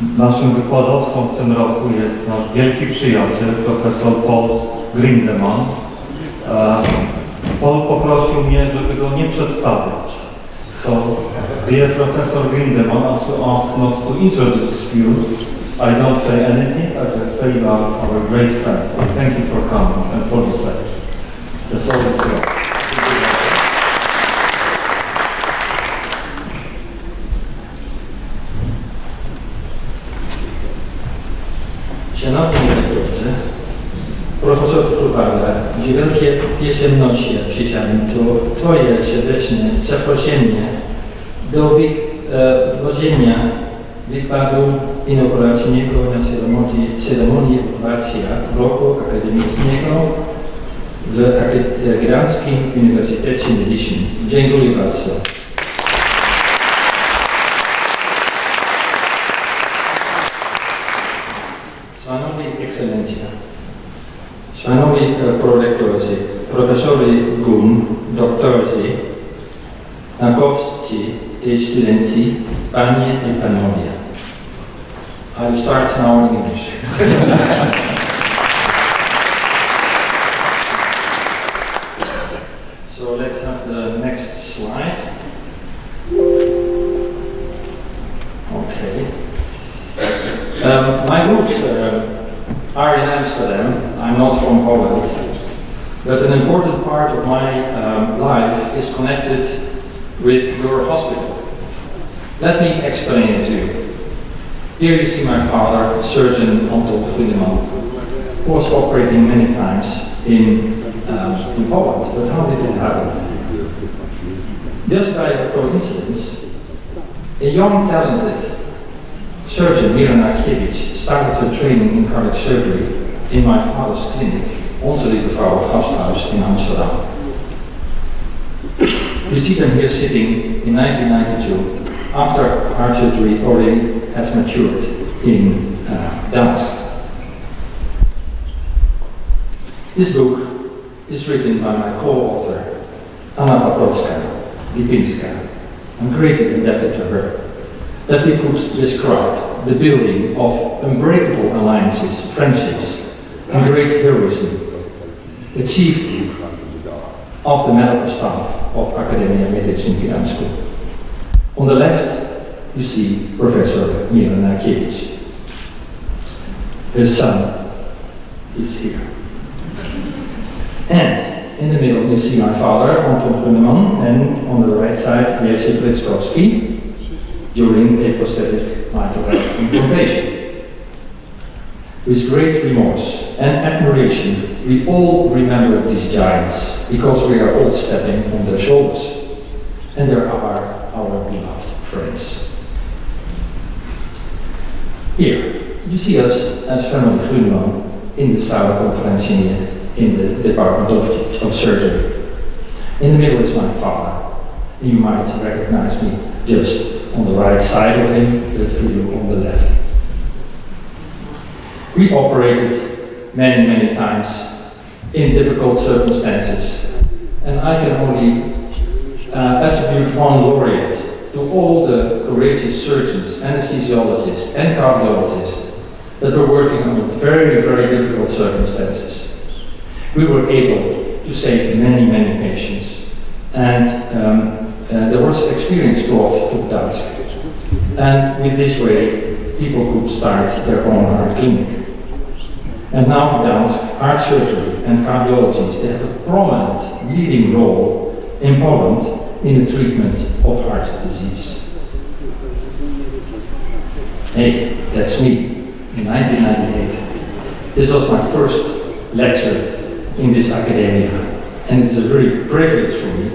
Naszym wykładowcą w tym roku jest nasz wielki przyjaciel, profesor Paul Grundemana. Paul poprosił mnie, żeby go nie przedstawiać. So, dear Professor Grundeman also asked not to introduce you. I don't say anything, I just say you are our great friend. And thank you for coming and for this lecture. The floor is yours. Szanowni lektorzy, profesorstwo Paula, z wielkiej przyjemności przyjechałem tu Twoje serdeczne zaproszenie do wygłoszenia wykładu inauguracyjnego na ceremonii otwarcia roku akademickiego w Gdańskim Uniwersytecie Medycznym. Dziękuję bardzo. Szanowni Ekscelencje, Szanowni Prorektorzy, Profesori GUM, Doktorzy, naukowcy i studenci, Panie i Panowie. I will start now in English. So let's have the next slide. Okay. My roots are in Amsterdam. I'm not from Poland, but an important part of my life is connected with your hospital. Let me explain it to you. Here you see my father, surgeon Anton Grundemana, who was operating many times in Poland. But how did it happen? Just by a coincidence, a young talented surgeon, Inauguracyjny, started training in cardiac surgery in my father's clinic, Onze Lieve Vrouwen Gasthuis in Amsterdam. You see them here sitting in 1992, after heart surgery already has matured in Gdańsk. This book is written by my co-author, Anna Lipinska. I'm greatly indebted to her. That we could describe the building of unbreakable alliances, friendships, and great heroism achieved of the medical staff of Academia Medicine Gdańsk. On the left, you see Professor Inauguracyjny. His son is here. And in the middle, you see my father, Anton Grundemana, and on the right side, Jerzy Blitzkowski, during a prosthetic mitral implantation. With great remorse and admiration, we all remember these giants because we are all stepping on their shoulders. And they are our beloved friends. Here, you see us as family Grundemana in the Sauer Conference in the Department of Surgery. In the middle is my father. You might recognize me just on the right side of him, but for you on the left. We operated many times in difficult circumstances, and I can only attribute one laureate to all the courageous surgeons, anesthesiologists, and cardiologists that were working under very difficult circumstances. We were able to save many patients, and there was experience brought to Gdańsk. And with this way, people could start their own heart clinic. And now Gdańsk, heart surgery and cardiologists, they have a prominent leading role in Poland in the treatment of heart disease. Hey, that's me, in 1998. This was my first lecture in this academia, and it's a very privilege for me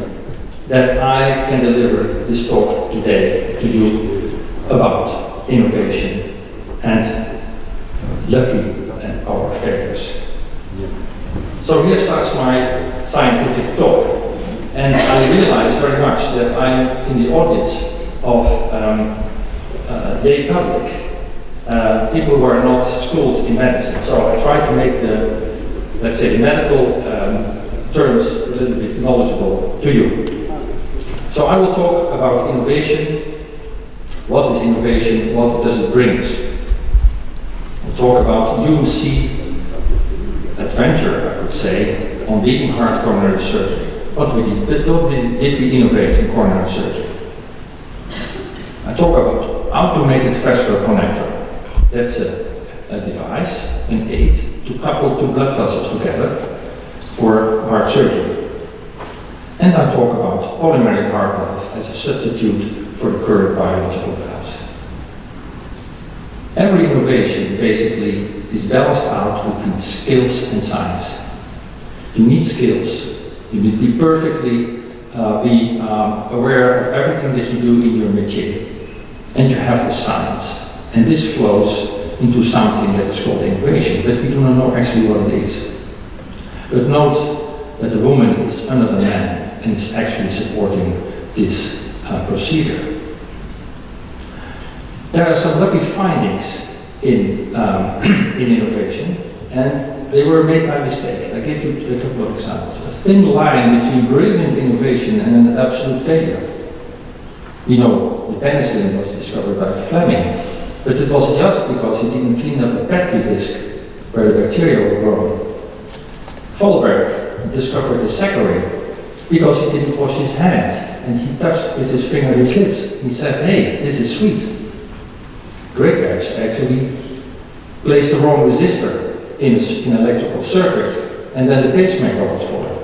that I can deliver this talk today to you about innovation and lucky and our failures. So here starts my scientific talk, and I realize very much that I'm in the audience of lay public, people who are not schooled in medicine. So I try to make the, let's say, the medical terms a little bit knowledgeable to you. So I will talk about innovation. What is innovation? What does it bring us? We talk about UC adventure, I could say, on beating heart coronary surgery. What did we innovate in coronary surgery? I talk about automated vascular connector. That's a device, an aid, to couple two blood vessels together for heart surgery. And I talk about polymeric heart valve as a substitute for the current biological valves. Every innovation basically is balanced out between skills and science. You need skills. You need to be perfectly aware of everything that you do in your métier. And you have the science. And this flows into something that is called innovation, but we do not know actually what it is. But note that the woman is under the man and is actually supporting this procedure. There are some lucky findings in innovation, and they were made by mistake. I give you a couple of examples. A thin line between brilliant innovation and an absolute failure. You know, the penicillin was discovered by Fleming, but it was just because he didn't clean up a petri disk where the bacteria were growing. Vollberg discovered the saccharine because he didn't wash his hands and he touched with his finger his lips. He said, hey, this is sweet. Grigberg actually placed the wrong resistor in an electrical circuit, and then the pacemaker was born.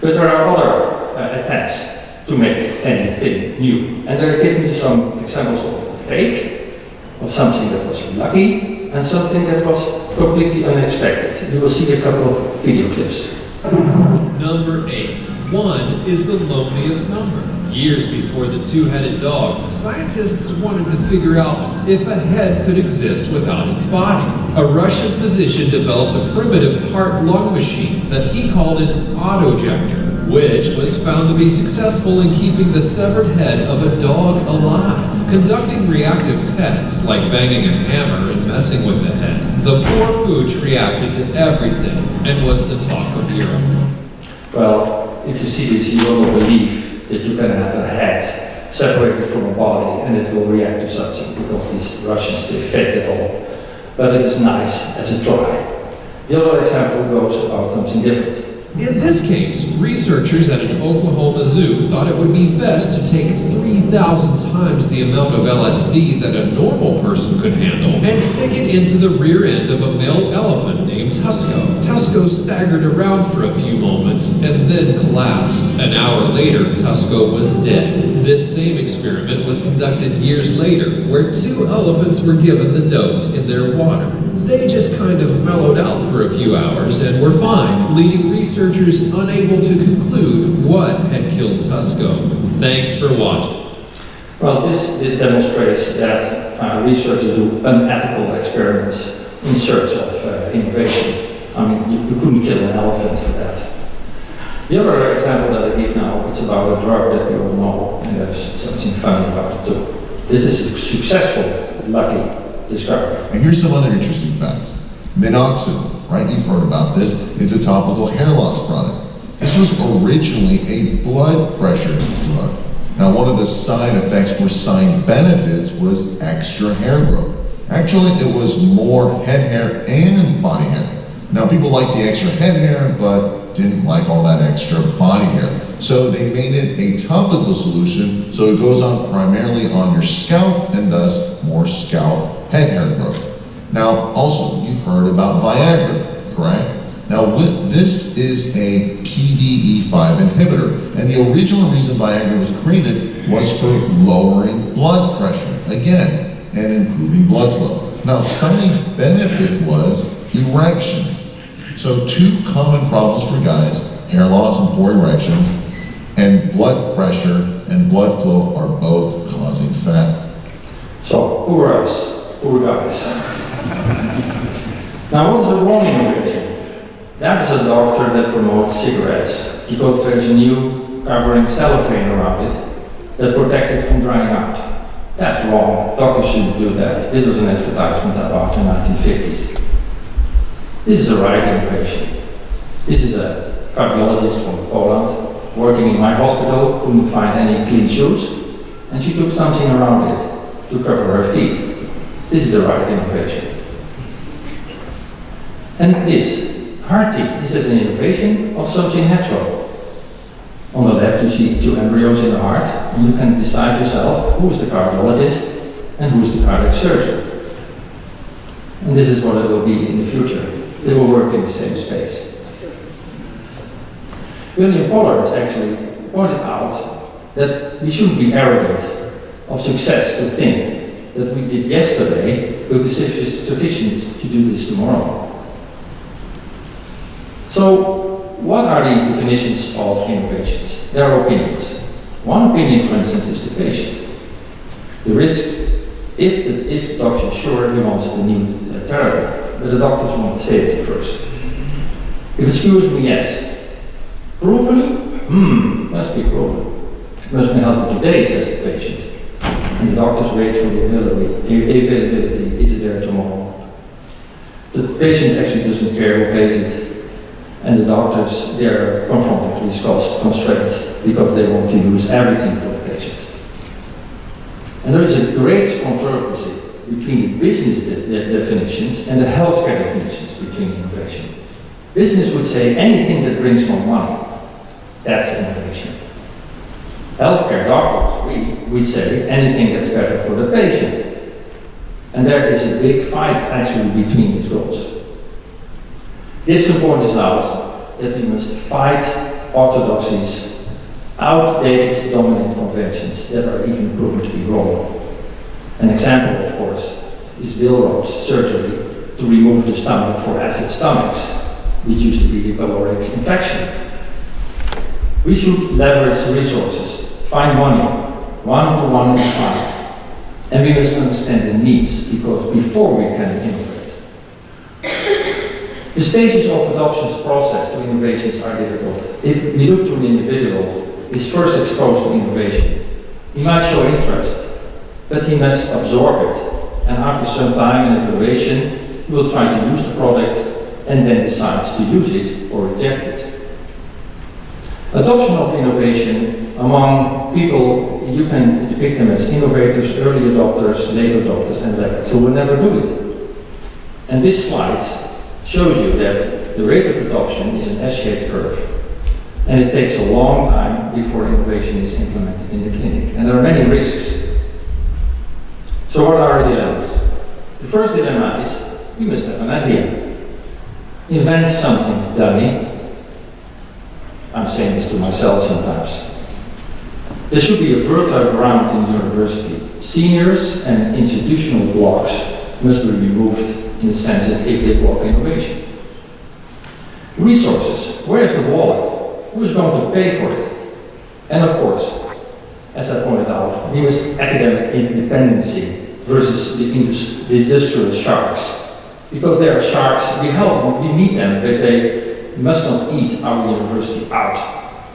But there are other attempts to make anything new. And I give you some examples of fake, of something that was lucky, and something that was completely unexpected. You will see a couple of video clips. Number 8. 1 is the loneliest number. Years before the two-headed dog, scientists wanted to figure out if a head could exist without its body. A Russian physician developed a primitive heart-lung machine that he called an autojector, which was found to be successful in keeping the severed head of a dog alive. Conducting reactive tests like banging a hammer and messing with the head, the poor pooch reacted to everything and was the talk of Europe. Well, if you see this, you will believe that you can have a head separated from a body and it will react to something, because these Russians, they faked it all. But it is nice as a try. The other example goes about something different. In this case, researchers at an Oklahoma zoo thought it would be best to take 3,000 times the amount of LSD that a normal person could handle and stick it into the rear end of a male elephant named Tusco. Tusco staggered around for a few moments and then collapsed. An hour later, Tusco was dead. This same experiment was conducted years later, where 2 elephants were given the dose in their water. They just kind of mellowed out for a few hours and were fine, leaving researchers unable to conclude what had killed Tusco. Thanks for watching. Well, this demonstrates that researchers do unethical experiments in search of innovation. I mean, you couldn't kill an elephant for that. The other example that I give now, it's about a drug that we all know, and there's something funny about it too. This is a successful, lucky discovery. And here's some other interesting facts. Minoxidil, right? You've heard about this. It's a topical hair loss product. This was originally a blood pressure drug. Now, one of the side effects or side benefits was extra hair growth. Actually, it was more head hair and body hair. Now, people like the extra head hair, but didn't like all that extra body hair. So they made it a topical solution, so it goes on primarily on your scalp and thus more scalp head hair growth. Now, also, you've heard about Viagra, correct? Now, this is a PDE5 inhibitor, and the original reason Viagra was created was for lowering blood pressure, again, and improving blood flow. Now, side benefit was erection. So 2 common problems for guys, hair loss and poor erections, and blood pressure and blood flow are both causing fat. So, poor us, poor guys. Now, what is the wrong innovation? That is a doctor that promotes cigarettes because there is a new covering cellophane around it that protects it from drying out. That's wrong. Doctors shouldn't do that. This was an advertisement about the 1950s. This is a right innovation. This is a cardiologist from Poland working in my hospital, couldn't find any clean shoes, and she took something around it to cover her feet. This is the right innovation. And this, heart-T, is as an innovation of something natural. On the left you see two embryos in the heart, and you can decide yourself who is the cardiologist and who is the cardiac surgeon. And this is what it will be in the future. They will work in the same space. William Pollard actually pointed out that we shouldn't be arrogant of success to think that we did yesterday will be sufficient to do this tomorrow. So, what are the definitions of innovations? There are opinions. One opinion, for instance, is the patient. The risk, if the doctor is sure he wants the new therapy, but the doctors want safety first. If it's cures me, yes. Proven? Must be proven. It must be helped today, says the patient. And the doctors wait for the availability, is it there tomorrow? The patient actually doesn't care who pays it. And the doctors, they're confronted with cost constraints because they want to use everything for the patient. And there is a great controversy between the business definitions and the healthcare definitions between innovation. Business would say anything that brings more money, that's innovation. Healthcare doctors, we say anything that's better for the patient. And there is a big fight actually between these goals. Gibson points out that we must fight orthodoxies, outdated dominant conventions that are even proven to be wrong. An example, of course, is Billroth's surgery to remove the stomach for acid stomachs, which used to be a caloric infection. We should leverage resources, find money, 1 to 1 in 5, and we must understand the needs, because before we can innovate. The stages of adoption process to innovations are difficult. If we look to an individual who is first exposed to innovation, he might show interest, but he must absorb it, and after some time and evaluation, he will try to use the product and then decides to use it or reject it. Adoption of innovation among people, you can depict them as innovators, early adopters, late adopters, and legates who will never do it. And this slide shows you that the rate of adoption is an S-shaped curve. And it takes a long time before innovation is implemented in the clinic. And there are many risks. So what are the dilemmas? The first dilemma is, you must have an idea. Invent something, dummy. I'm saying this to myself sometimes. There should be a fertile ground in university. Seniors and institutional blocks must be removed in the sense that if they block innovation. Resources. Where is the wallet? Who is going to pay for it? And of course, as I pointed out, we must academic independency versus the industrial sharks. Because they are sharks, we help them, we meet them, but they must not eat our university out.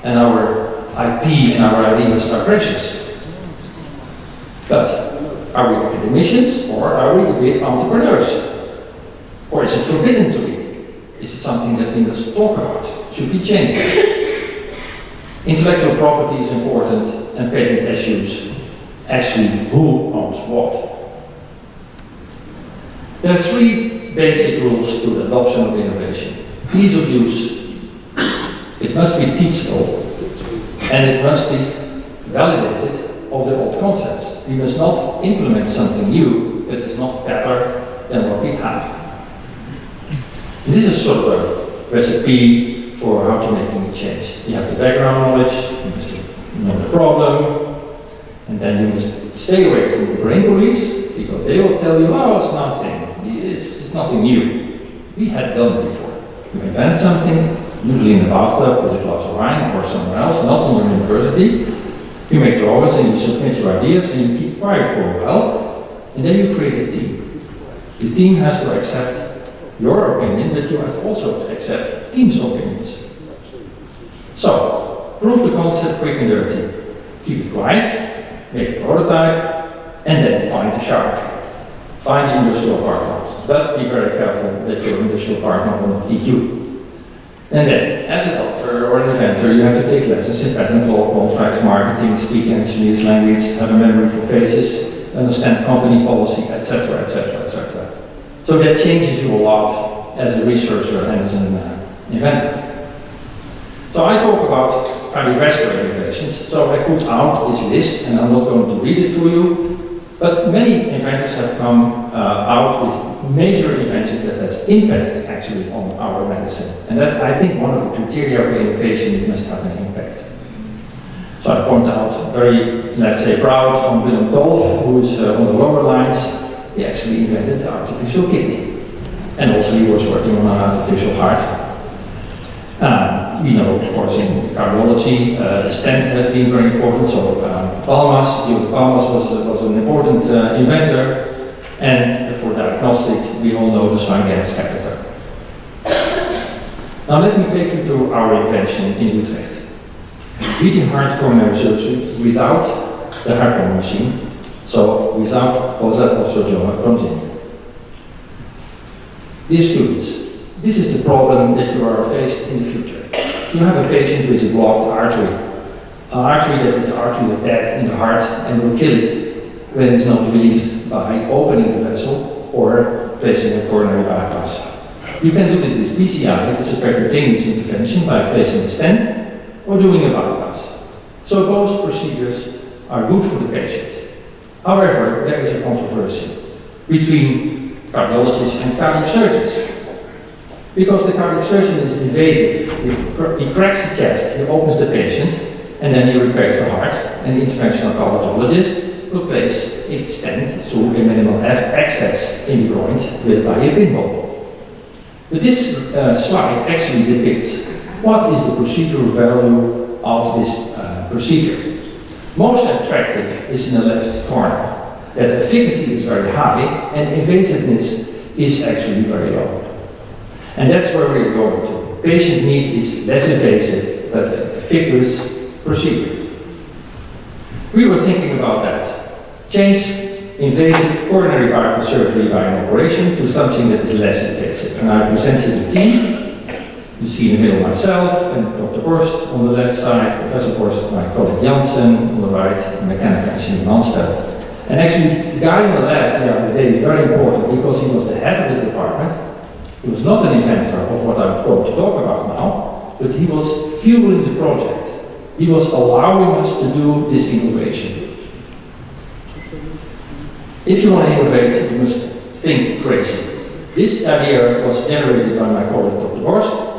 And our IP and our ideas are precious. But are we academicians or are we a bit entrepreneurs? Or is it forbidden to be? Is it something that we must talk about? Should we change that? Intellectual property is important, and patent issues. Actually, who owns what? There are 3 basic rules to the adoption of innovation. Ease of use. It must be teachable, and it must be validated of the old concepts. We must not implement something new that is not better than what we have. And this is sort of a recipe for how to make a change. You have the background knowledge, you must know the problem, and then you must stay away from the brain police, because they will tell you, oh, it's nothing, it's nothing new. We had done it before. You invent something, usually in the bathtub with a glass of wine or somewhere else, not on your university. You make drawings and you submit your ideas and you keep quiet for a while, and then you create a team. The team has to accept your opinion, but you have also to accept team's opinions. So, prove the concept quick and dirty. Keep it quiet, make a prototype, and then find the shark. Find the industrial partner, but be very careful that your industrial partner will not eat you. And then, as a doctor or an inventor, you have to take lessons in patent law, contracts, marketing, speak engineer's language, have a memory for faces, understand company policy, etc., etc., etc. So that changes you a lot as a researcher and as an inventor. So I talk about cardiovascular innovations, so I put out this list, and I'm not going to read it for you, but many inventors have come out with major inventions that has impact actually on our medicine. And that's, I think, one of the criteria for innovation. It must have an impact. So I point out very, let's say, proud on Willem Dolf, who is on the lower lines. He actually invented the artificial kidney. And also he was working on an artificial heart. We know, of course, in cardiology, the stent has been very important. So Palmas was an important inventor. And for diagnostic, we all know the Swan-Ganz catheter. Now let me take you to our invention in Utrecht. Beating heart coronary surgery without the heart lung machine, so without bronzing. Dear students, this is the problem that you are faced in the future. You have a patient with a blocked artery. An artery that is the artery of death in the heart and will kill it when it's not relieved by opening the vessel or placing a coronary bypass. You can do it with PCI, it's a percutaneous intervention by placing a stent or doing a bypass. So both procedures are good for the patient. However, there is a controversy between cardiologists and cardiac surgeons. Because the cardiac surgeon is invasive, he cracks the chest, he opens the patient, and then he repairs the heart, and the interventional cardiologist will place a stent through a minimal access in the groin by a pinhole. But this slide actually depicts what is the procedural value of this procedure. Most attractive is in the left corner, that efficacy is very high and invasiveness is actually very low. And that's where we're going to. Patient need is less invasive, but a vigorous procedure. We were thinking about that. Change invasive coronary bypass surgery by an operation to something that is less invasive. And I present you the team. You see in the middle myself and Dr. Borst on the left side, Professor Borst, my colleague Janssen on the right, and mechanical engineer Mansveld. And actually, the guy on the left here today is very important because he was the head of the department. He was not an inventor of what I'm going to talk about now, but he was fueling the project. He was allowing us to do this innovation. If you want to innovate, you must think crazy. This idea was generated by my colleague Dr. Borst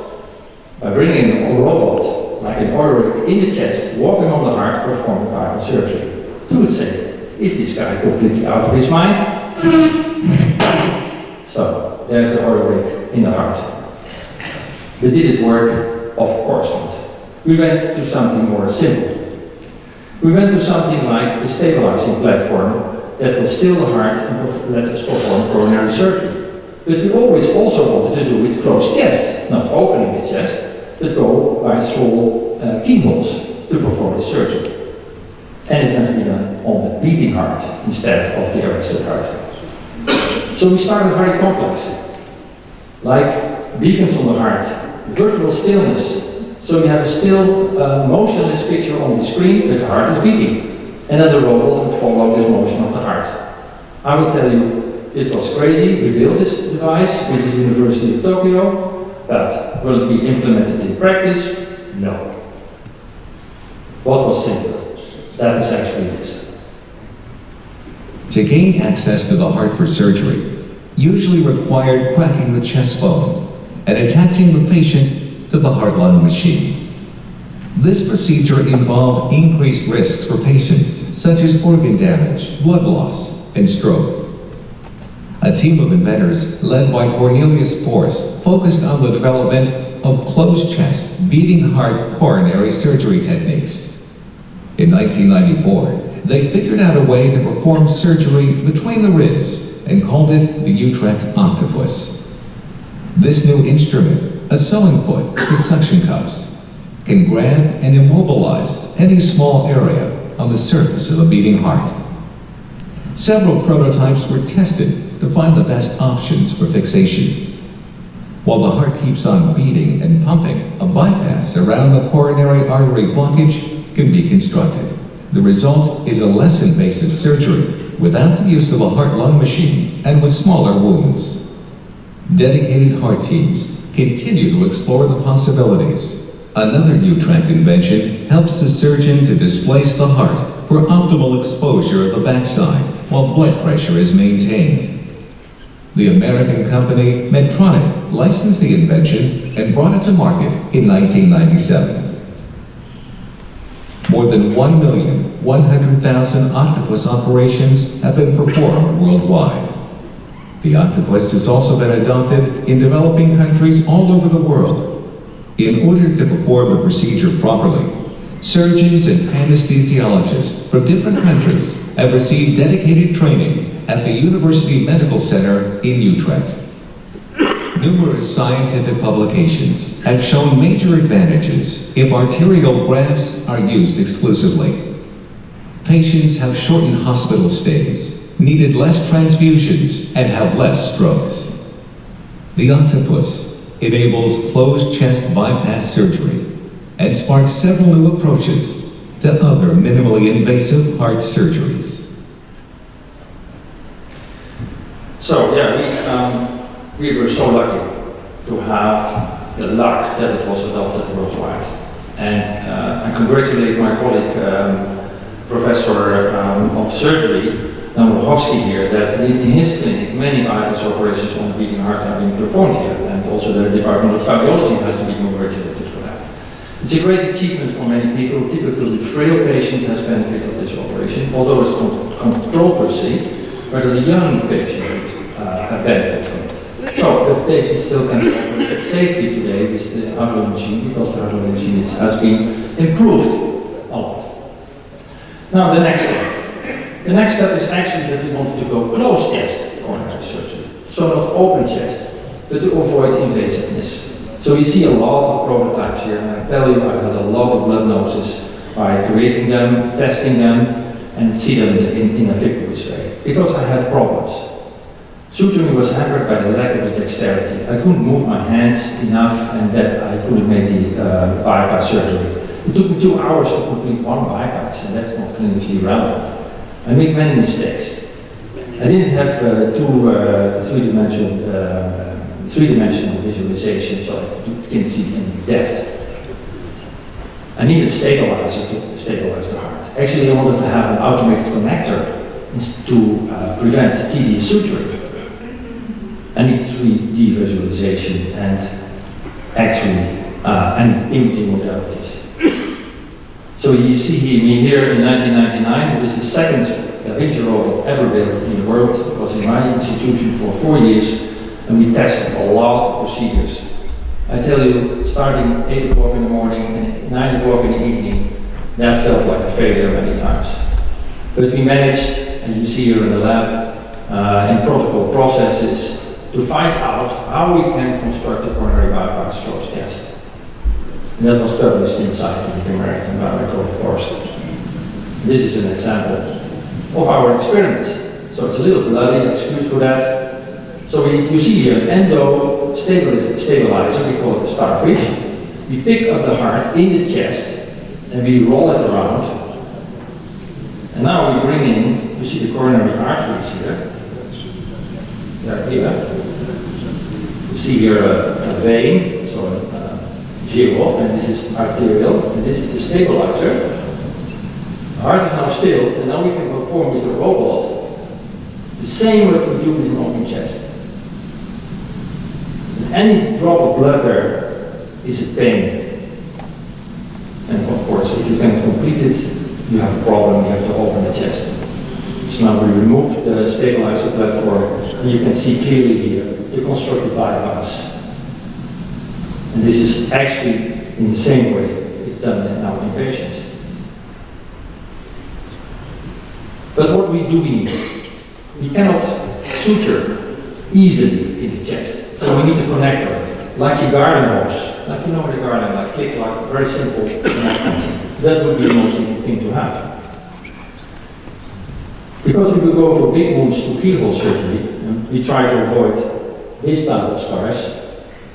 by bringing a robot, like an oil rig, in the chest, walking on the heart, performing bypass surgery. You would say, is this guy completely out of his mind? So, there's the oil rig in the heart. But did it work? Of course not. We went to something more simple. We went to something like a stabilizing platform that will still the heart and let us perform coronary surgery. But we always also wanted to do it closed chest, not opening the chest, but go by small keyholes to perform the surgery. And it must be done on the beating heart instead of the arrested heart. So we started very complex, like beacons on the heart, virtual stillness. So you have a still, motionless picture on the screen, but the heart is beating. And then the robot would follow this motion of the heart. I will tell you, it was crazy. We built this device with the University of Tokyo, but will it be implemented in practice? No. What was simple? That is actually this. To gain access to the heart for surgery, usually required cracking the chest bone and attaching the patient to the heart-lung machine. This procedure involved increased risks for patients, such as organ damage, blood loss, and stroke. A team of inventors, led by Cornelius Force, focused on the development of closed chest, beating heart coronary surgery techniques. In 1994, they figured out a way to perform surgery between the ribs and called it the Utrecht octopus. This new instrument, a sewing foot with suction cups, can grab and immobilize any small area on the surface of a beating heart. Several prototypes were tested to find the best options for fixation. While the heart keeps on beating and pumping, a bypass around the coronary artery blockage can be constructed. The result is a less invasive surgery without the use of a heart-lung machine and with smaller wounds. Dedicated heart teams continue to explore the possibilities. Another U-tract invention helps the surgeon to displace the heart for optimal exposure of the backside while blood pressure is maintained. The American company Medtronic licensed the invention and brought it to market in 1997. More than 1,100,000 octopus operations have been performed worldwide. The octopus has also been adopted in developing countries all over the world. In order to perform the procedure properly, surgeons and anesthesiologists from different countries have received dedicated training at the University Medical Center in Utrecht. Numerous scientific publications have shown major advantages if arterial grafts are used exclusively. Patients have shortened hospital stays, needed less transfusions, and have less strokes. The octopus enables closed chest bypass surgery and sparks several new approaches to other minimally invasive heart surgeries. So yeah, we were so lucky to have the luck that it was adopted worldwide. And I congratulate my colleague, Professor of Surgery, Namurovsky here, that in his clinic many bypass operations on the beating heart have been performed here, and also the Department of Cardiology has to be congratulated for that. It's a great achievement for many people. Typically, frail patient has benefited of this operation, although it's controversy whether the young patient have benefit from it. So the patient still can operate safely today with the hardware machine, because the hardware machine has been improved a lot. Now the next step. The next step is actually that we wanted to go closed chest coronary surgery. So not open chest, but to avoid invasiveness. So you see a lot of prototypes here, and I tell you, I had a lot of blood noses by creating them, testing them, and see them in a vigorous way. Because I had problems. Suturing was hampered by the lack of dexterity. I couldn't move my hands enough, and that I couldn't make the bypass surgery. It took me 2 hours to complete one bypass, and that's not clinically relevant. I made many mistakes. I didn't have three-dimensional visualization, so I couldn't see any depth. I needed a stabilizer to stabilize the heart. Actually, I wanted to have an automated connector to prevent tedious suturing. I need 3D visualization and actually and imaging modalities. So you see me here in 1999. It was the second Da Vinci robot ever built in the world. It was in my institution for 4 years, and we tested a lot of procedures. I tell you, starting 8 o'clock in the morning and 9 o'clock in the evening, that felt like a failure many times. But we managed, and you see here in the lab, in protocol processes, to find out how we can construct a coronary bypass closed chest. And that was published in Scientific American Medical Course. This is an example of our experiments. So it's a little bloody, excuse for that. So you see here an endo stabilizer, we call it the starfish. We pick up the heart in the chest and we roll it around. And now we bring in, you see the coronary arteries here. They're here. You see here a vein, so a geo, and this is arterial, and this is the stabilizer. The heart is now stilled, and now we can perform with the robot the same what we do with an open chest. Any drop of blood there is a pain. And of course, if you can't complete it, you have a problem, you have to open the chest. So now we remove the stabilizer platform, and you can see clearly here the constructed bypass. And this is actually in the same way it's done now in patients. But what we need? We cannot suture easily in the chest. So we need a connector, like your garden hose, like you know the garden, like click lock, very simple connector. That would be the most easy thing to have. Because if we go for big wounds to keyhole surgery, we try to avoid this type of scars.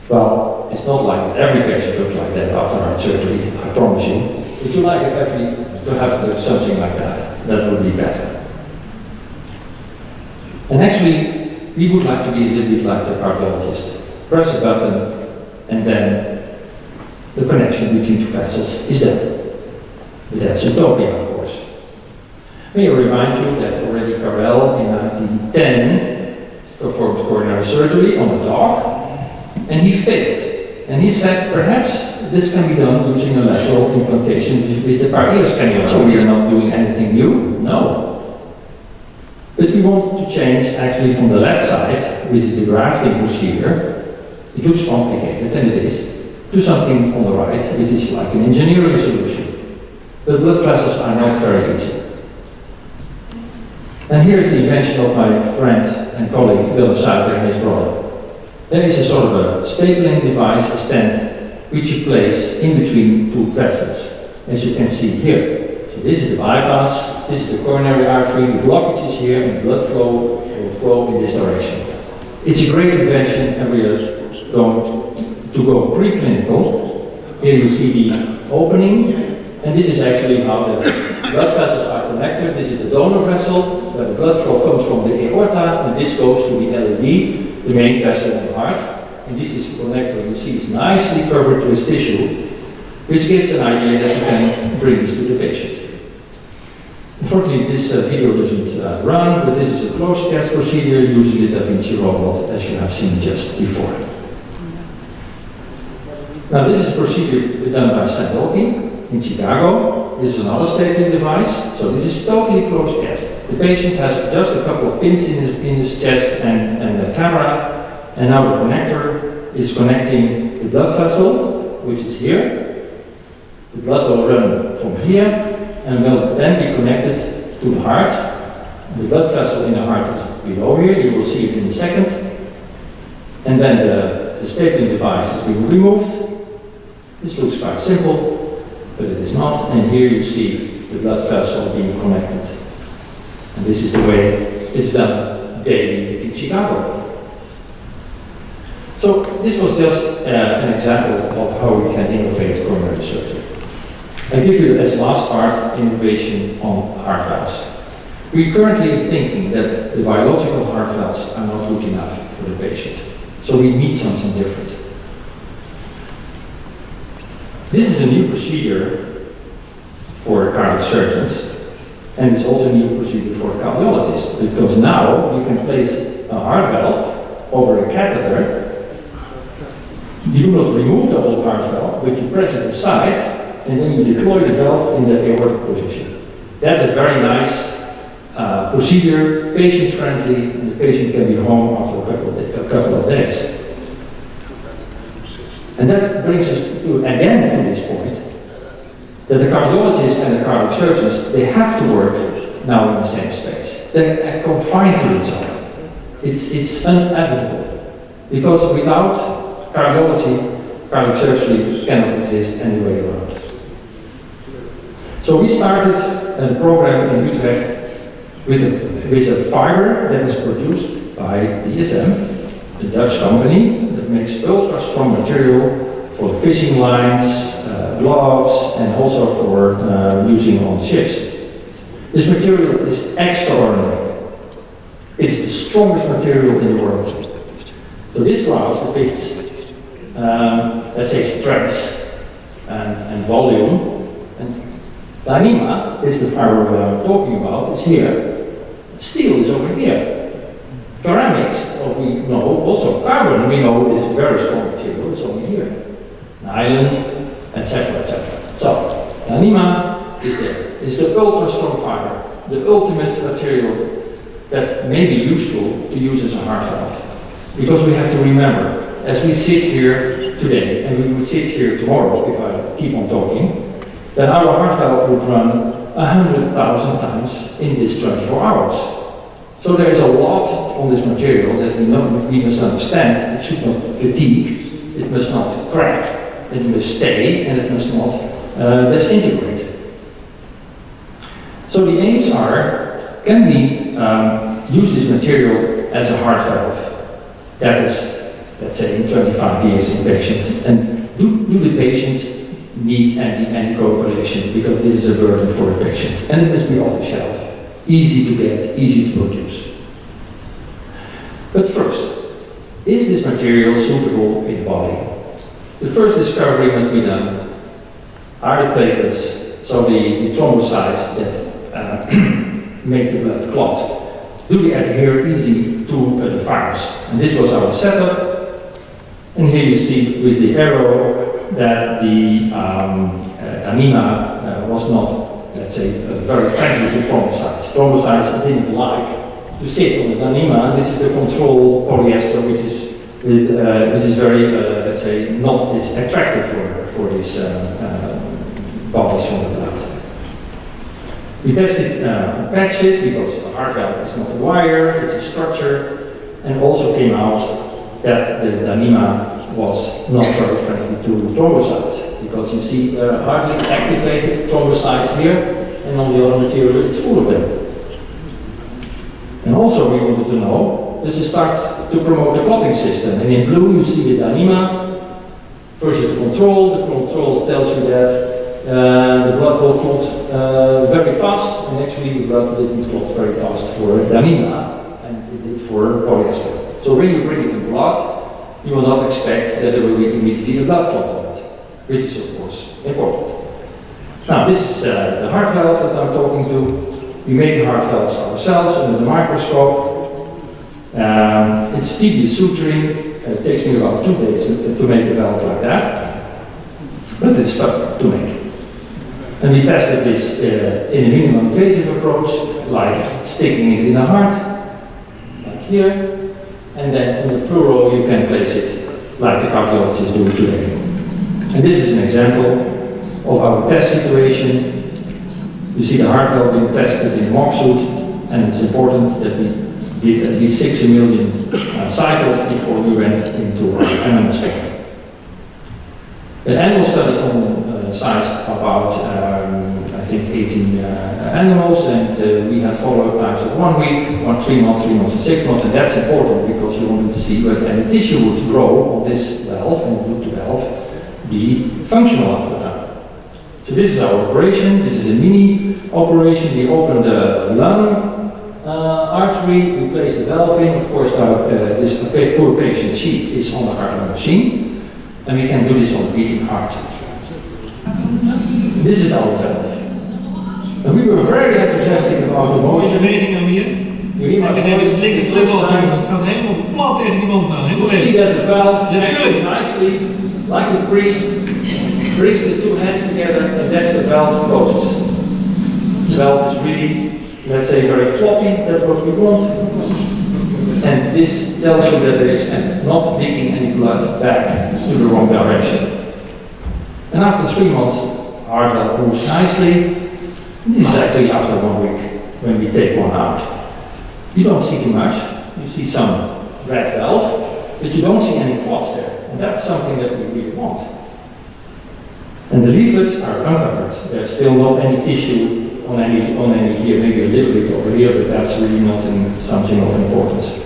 Well, it's not like that every patient looks like that after our surgery, I promise you. If you like it to have something like that, that would be better. And actually, We would like to be a little bit like the cardiologist. Press a button, and then the connection between two vessels is done. But that's utopia, of course. May I remind you that already Carrel in 1910 performed coronary surgery on a dog, and he failed. And he said, perhaps this can be done using a lateral implantation with the Paris cannula. So we are not doing anything new? No. But we wanted to change actually from the left side, which is the grafting procedure. It looks complicated, and it is, to something on the right, which is like an engineering solution. But blood vessels are not very easy. And here's the invention of my friend and colleague Willem Suiter and his brother. There is a sort of a stapling device, a stent, which you place in between two vessels, as you can see here. So this is the bypass, this is the coronary artery, the blockage is here, and the blood flow will flow in this direction. It's a great invention, and we are going to go preclinical. Here you see the opening, and this is actually how the blood vessels are connected. This is the donor vessel, where the blood flow comes from the aorta, and this goes to the LED, the main vessel on the heart. And this is the connector you see is nicely covered with tissue, which gives an idea that you can bring this to the patient. Unfortunately, this video doesn't run, but this is a closed chest procedure using the Da Vinci robot, as you have seen just before. Now, this is a procedure done by St. in Chicago. This is another stapling device, so this is totally closed chest. The patient has just a couple of pins in his chest and a camera, and now the connector is connecting the blood vessel, which is here. The blood will run from here and will then be connected to the heart. The blood vessel in the heart is below here, you will see it in a second. And then the stapling device is being removed. This looks quite simple, but it is not. And here you see the blood vessel being connected. And this is the way it's done daily in Chicago. So this was just an example of how we can innovate coronary surgery. I give you as last part innovation on heart valves. We're currently thinking that the biological heart valves are not good enough for the patient. So we need something different. This is a new procedure for cardiac surgeons. And it's also a new procedure for cardiologists, because now you can place a heart valve over a catheter. You do not remove the old heart valve, but you press it aside, and then you deploy the valve in the aortic position. That's a very nice procedure, patient-friendly, and the patient can be home after a couple of days. And that brings us again to this point, that the cardiologists and the cardiac surgeons, they have to work now in the same space. They're confined to each other. It's inevitable, because without cardiology, cardiac surgery cannot exist any way around. So we started a program in Utrecht with a fiber that is produced by DSM, the Dutch company that makes ultra-strong material for fishing lines, gloves, and also for using on ships. This material is extraordinary. It's the strongest material in the world. So this graph depicts, let's say, strength and volume. And Dyneema is the fiber that I'm talking about. It's here. Steel is over here. Ceramics, we know, also carbon, we know this very strong material is over here. Nylon, etc., etc. So, Dyneema is there. It's the ultra-strong fiber, the ultimate material that may be useful to use as a heart valve. Because we have to remember, as we sit here today, and we would sit here tomorrow if I keep on talking, that our heart valve would run 100,000 times in this 24 hours. So there is a lot on this material that we must understand. It should not fatigue, it must not crack, it must stay, and it must not disintegrate. So the aims are, can we use this material as a heart valve? That is, let's say, in 25 years in patients. And do the patients need anticoagulation, because this is a burden for the patient. And it must be off the shelf, easy to get, easy to produce. But first, is this material suitable in the body? The first discovery must be done. Are the platelets, so the thrombocytes that make the blood clot, do they adhere easy to the virus? And this was our setup. And here you see with the arrow that the anima was not, let's say, very friendly to thrombocytes. Thrombocytes didn't like to sit on the anima. This is the control polyester, which is very, let's say, not as attractive for these bodies from the blood. We tested patches because the heart valve is not a wire, it's a structure, and also came out that the anima was not very friendly to thrombocytes, because you see hardly activated thrombocytes here, and on the other material it's full of them. And also we wanted to know, does it start to promote the clotting system? And in blue you see the anima, first is the control tells you that the blood will clot very fast, and actually the blood didn't clot very fast for the anima, and it did for polyester. So when you bring it in blood, you will not expect that there will be immediately a blood clot on it, which is of course important. Now this is the heart valve that I'm talking to. We made the heart valves ourselves under the microscope. It's tedious suturing. It takes me about 2 days to make a valve like that, but it's fun to make. And we tested this in a minimum invasive approach, like sticking it in the heart, like here, and then in the fluoro you can place it like the cardiologists do today. And this is an example of our test situation. You see the heart valve being tested in mock suit, and it's important that we did at least 6 million cycles before we went into our animal study. The animal study sized about, I think, 18 animals, and we had follow-up times of 1 week, 3 months, 3 months, and 6 months, and that's important because you wanted to see whether any tissue would grow on this valve, and would the valve be functional after that. So this is our operation. This is a mini operation. We open the lung artery, we place the valve in. Of course, this poor patient sheet is on the heart lung machine, and we can do this on a beating heart. This is our valve. And we were very enthusiastic about the Mooie motion. beweging dan hier. Kijk eens even het linker flippeltje. Het gaat helemaal plat tegen die wand aan. You Helemaal see weg. that the valve That's actually good. nicely, like a priest, brings the two hands together, and that's the valve process. The valve is really, let's say, very floppy, that's what we want. And this tells you that there is not leaking any blood back to the wrong direction. And after 3 months, heart valve moves nicely. This is actually after 1 week when we take one out. You don't see too much. You see some red valve, but you don't see any clots there. And that's something that we really want. And the leaflets are uncovered. There's still not any tissue on any here, maybe a little bit over here, but that's really not something of importance.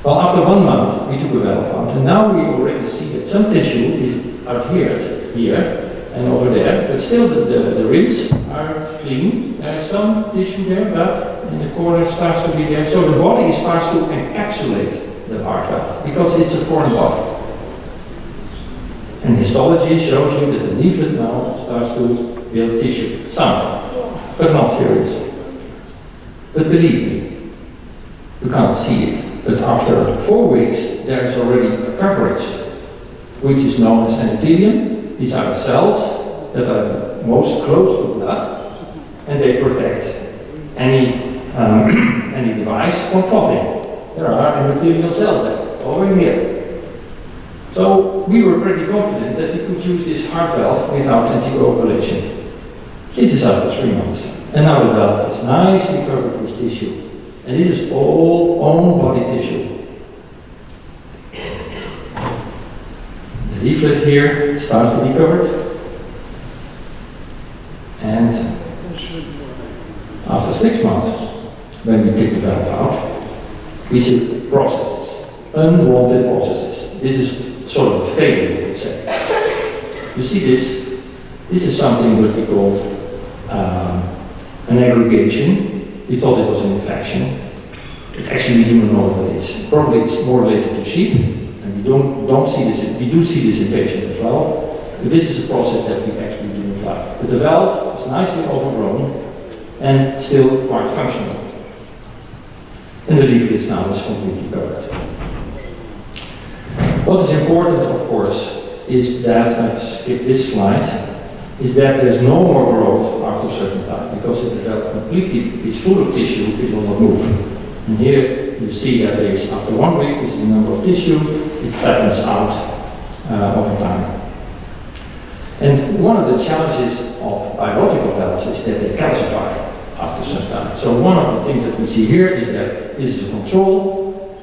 Well, after 1 month, we took a valve out, and now we already see that some tissue is adhered here and over there, but still the ribs are clean. There's some tissue there, but in the corner starts to be there. So the body starts to encapsulate the heart valve, because it's a foreign body. And histology shows you that the leaflet now starts to build tissue, something, but not serious. But believe me, you can't see it, but after 4 weeks there is already a coverage, which is known as endothelium. These are the cells that are most close to blood, and they protect any device from clotting. There are endothelial cells there, over here. So we were pretty confident that we could use this heart valve without anticoagulation. This is after 3 months. And now the valve is nicely covered with tissue. And this is all own body tissue. The leaflet here starts to be covered. And after 6 months, when we take the valve out, we see processes, unwanted processes. This is sort of a failure, you could say. You see this? This is something that we call an aggregation. We thought it was an infection. But actually, we do not know what it is. Probably it's more related to sheep, and we don't see this. We do see this in patients as well. But this is a process that we actually do not like. But the valve is nicely overgrown and still quite functional. And the leaflets now is completely covered. What is important, of course, is that, I skip this slide, is that there's no more growth after a certain time, because if the valve completely is full of tissue, it will not move. And here you see that there is, after 1 week, is the number of tissue, it flattens out over time. And one of the challenges of biological valves is that they calcify after some time. So one of the things that we see here is that this is a control,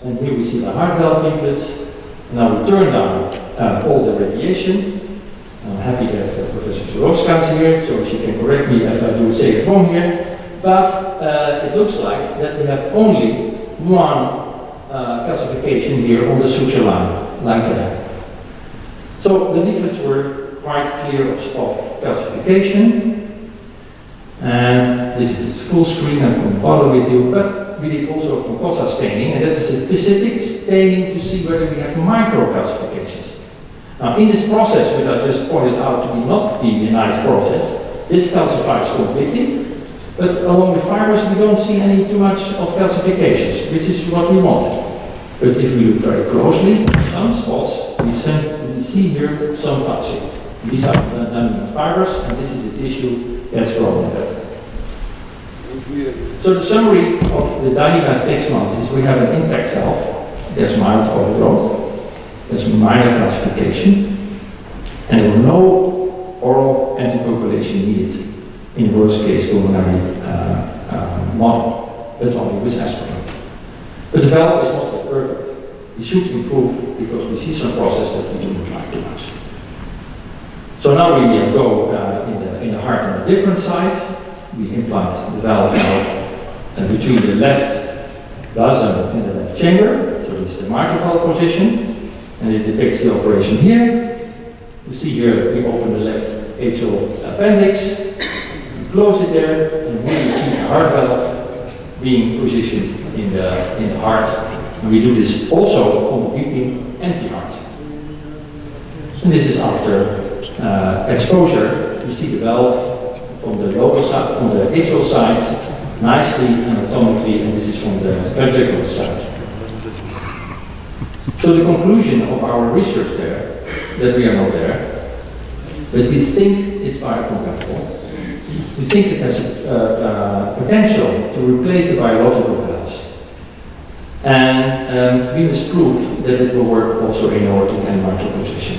and here we see the heart valve leaflets. Now we turn down all the radiation. I'm happy that Professor Surovska is here, so she can correct me if I do say it wrong here. But it looks like that we have only one calcification here on the suture line, like that. So the leaflets were quite clear of calcification. And this is full screen, I can bother with you, but we did also composite staining, and that is a specific staining to see whether we have microcalcifications. Now, in this process, which I just pointed out to not be a nice process, this calcifies completely, but along the fibers we don't see any too much of calcifications, which is what we want. But if we look very closely, some spots, we see here some calcium. These are the fibers, and this is the tissue that's growing better. So the summary of the dynamic at 6 months is we have an intact valve, there's mild overgrowth, there's minor calcification, and there were no oral anticoagulation needed in worst case pulmonary model, but only with aspirin. But the valve is not yet perfect. We should improve because we see some process that we do not like too much. So now we go in the heart on a different side. We implant the valve now between the left basal and the left chamber. So this is the mitral valve position, and it depicts the operation here. You see here we open the left atrial appendix, we close it there, and here you see the heart valve being positioned in the heart. And we do this also on the beating empty heart. And this is after exposure. You see the valve from the lower side, from the atrial side, nicely anatomically, and this is from the ventricular side. So the conclusion of our research there, that we are not there, but we think it's biocompatible. We think it has a potential to replace the biological valves. And we must prove that it will work also in aortic and mitral position.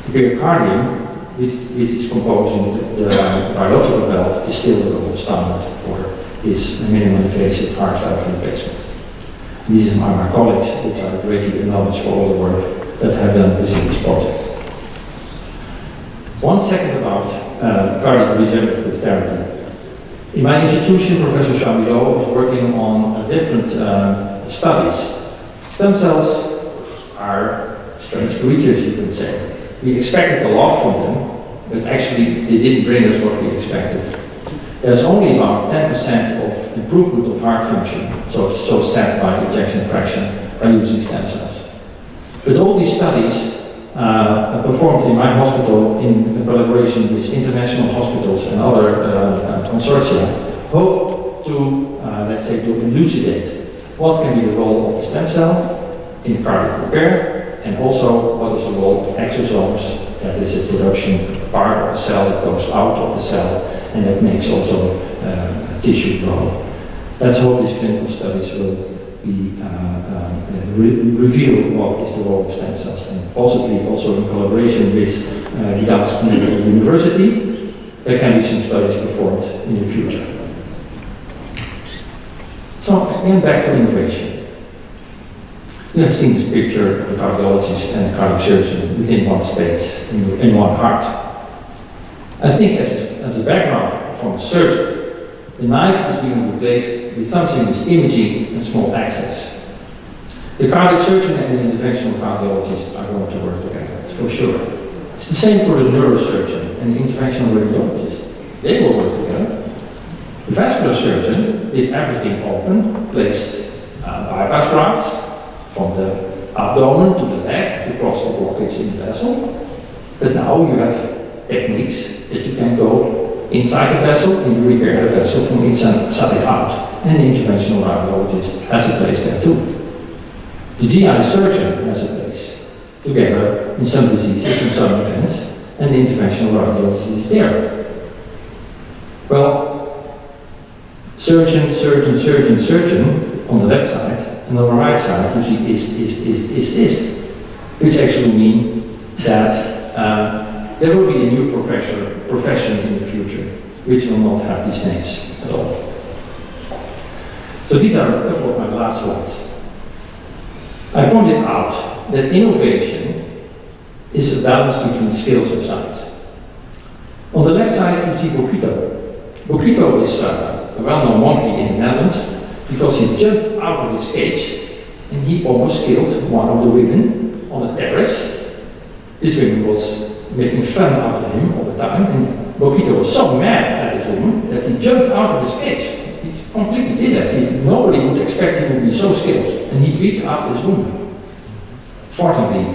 The pericardium, which is composing the biological valve, is still the gold standard for this minimally invasive heart valve replacement. These are my colleagues, which I greatly acknowledge for all the work that have done within this project. 1 second about cardiac regenerative therapy. In my institution, Professor Chamillot is working on different studies. Stem cells are strange creatures, you can say. We expected a lot from them, but actually they didn't bring us what we expected. There's only about 10% of improvement of heart function, so set by ejection fraction, by using stem cells. But all these studies performed in my hospital in collaboration with international hospitals and other consortia hope to, let's say, to elucidate what can be the role of the stem cell in cardiac repair, and also what is the role of exosomes, that is a production part of the cell that goes out of the cell, and that makes also tissue grow. Let's hope these clinical studies will be reveal what is the role of stem cells, and possibly also in collaboration with Gdańsk Medical University, there can be some studies performed in the future. So again, back to innovation. You have seen this picture of a cardiologist and a cardiac surgeon within one space, in one heart. I think as a background from a surgeon, the knife is being replaced with something with imaging and small access. The cardiac surgeon and the interventional cardiologist are going to work together, for sure. It's the same for the neurosurgeon and the interventional radiologist. They will work together. The vascular surgeon did everything open, placed bypass grafts from the abdomen to the leg to cross the blockage in the vessel. But now you have techniques that you can go inside the vessel and you repair the vessel from inside out. And the interventional radiologist has a place there too. The GI surgeon has a place together in some diseases and some events, and the interventional radiologist is there. Well, surgeon, surgeon, surgeon, surgeon on the left side, and on the right side you see is, which actually mean that there will be a new profession in the future, which will not have these names at all. So these are a couple of my last slides. I pointed out that innovation is a balance between skills and science. On the left side you see Boquito. Boquito is a well-known monkey in the Netherlands because he jumped out of his cage and he almost killed one of the women on a terrace. This woman was making fun out of him all the time, and Boquito was so mad at this woman that he jumped out of his cage. He completely did that. Nobody would expect him to be so skilled, and he beat up this woman. Fortunately,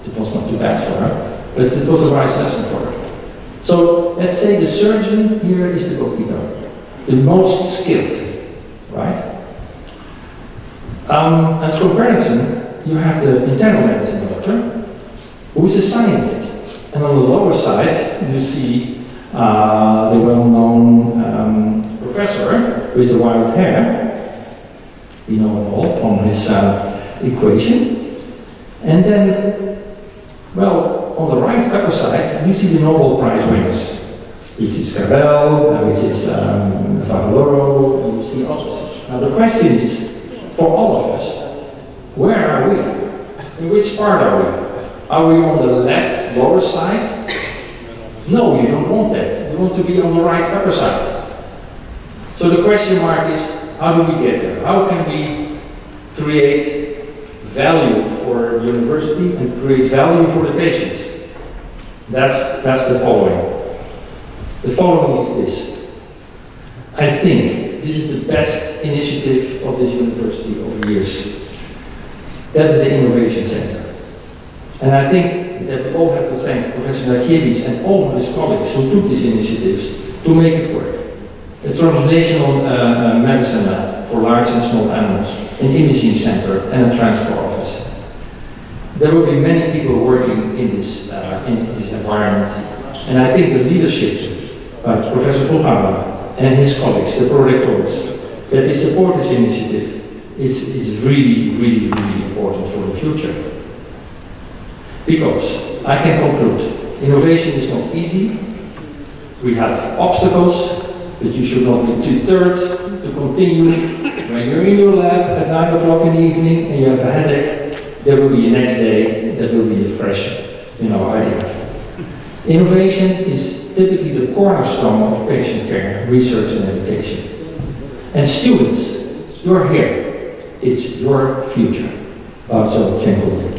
it was not too bad for her, but it was a wise lesson for her. So let's say the surgeon here is the Boquito, the most skilled, right? As comparison, you have the internal medicine doctor, who is a scientist. And on the lower side, you see the well-known professor with the wild hair. We know him all from his equation. And then, well, on the right upper side, you see the Nobel Prize winners, which is Carvel, which is Favaloro, and you see others. Now the question is, for all of us, where are we? In which part are we? Are we on the left lower side? No, you don't want that. You want to be on the right upper side. So the question mark is, how do we get there? How can we create value for the university and create value for the patients? That's the following. The following is this. I think this is the best initiative of this university over years. That is the Innovation Center. And I think that we all have to thank Professor Nakiewicz and all of his colleagues who took these initiatives to make it work. A translational medicine lab for large and small animals, an imaging center, and a transfer office. There will be many people working in this environment, and I think the leadership by Professor Fulhama and his colleagues, the prorectors, that they support this initiative is really, really, really important for the future. Because I can conclude, innovation is not easy. We have obstacles, but you should not be too deterred to continue. When you're in your lab at 9 o'clock in the evening and you have a headache, there will be a next day that will be a fresh, idea. Innovation is typically the cornerstone of patient care, research and education. And students, you're here. It's your future. Bardzo dziękuję.